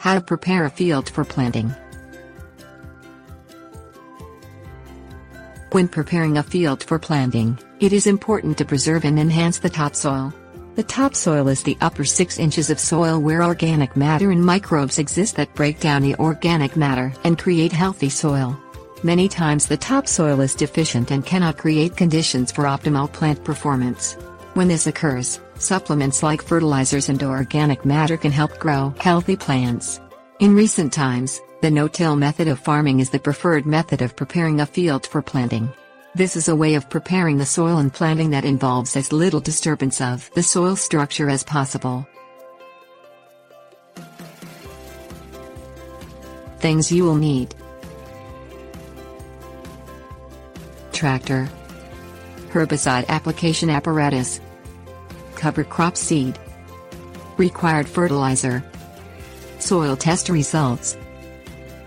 How to prepare a field for planting. When preparing a field for planting, it is important to preserve and enhance the topsoil. The topsoil is the upper 6 inches of soil where organic matter and microbes exist that break down the organic matter and create healthy soil. Many times the topsoil is deficient and cannot create conditions for optimal plant performance. When this occurs, supplements like fertilizers and organic matter can help grow healthy plants. In recent times, the no-till method of farming is the preferred method of preparing a field for planting. This is a way of preparing the soil and planting that involves as little disturbance of the soil structure as possible. Things you will need: tractor, herbicide application apparatus, cover crop seed, required fertilizer, soil test results.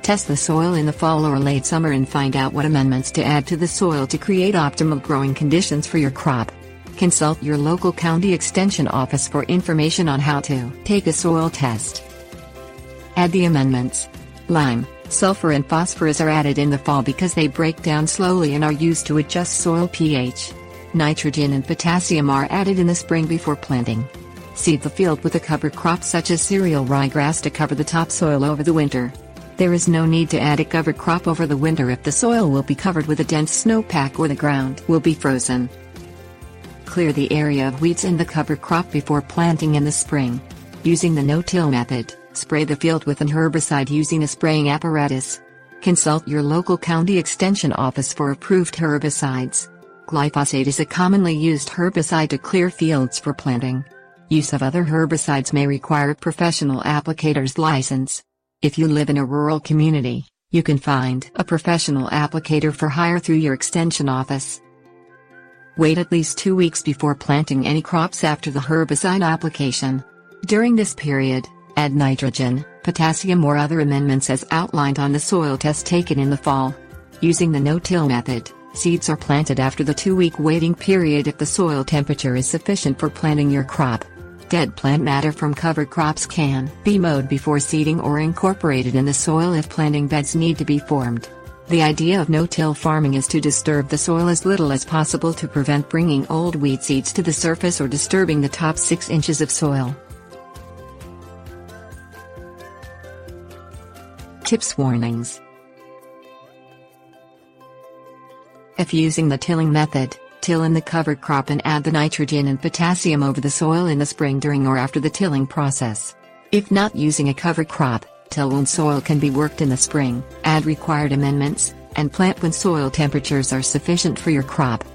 Test the soil in the fall or late summer and find out what amendments to add to the soil to create optimal growing conditions for your crop. Consult your local county extension office for information on how to take a soil test. Add the amendments. Lime, sulfur and phosphorus are added in the fall because they break down slowly and are used to adjust soil pH. Nitrogen and potassium are added in the spring before planting. Seed the field with a cover crop such as cereal ryegrass to cover the topsoil over the winter. There is no need to add a cover crop over the winter if the soil will be covered with a dense snowpack or the ground will be frozen. Clear the area of weeds in the cover crop before planting in the spring. Using the no-till method, spray the field with an herbicide using a spraying apparatus. Consult your local county extension office for approved herbicides. Glyphosate is a commonly used herbicide to clear fields for planting. Use of other herbicides may require a professional applicator's license. If you live in a rural community, you can find a professional applicator for hire through your extension office. Wait at least 2 weeks before planting any crops after the herbicide application. During this period, add nitrogen, potassium or other amendments as outlined on the soil test taken in the fall. Using the no-till method, seeds are planted after the 2-week waiting period if the soil temperature is sufficient for planting your crop. Dead plant matter from cover crops can be mowed before seeding or incorporated in the soil if planting beds need to be formed. The idea of no-till farming is to disturb the soil as little as possible to prevent bringing old weed seeds to the surface or disturbing the top 6 inches of soil. Tips warnings. If using the tilling method, till in the cover crop and add the nitrogen and potassium over the soil in the spring during or after the tilling process. If not using a cover crop, till when soil can be worked in the spring, add required amendments, and plant when soil temperatures are sufficient for your crop.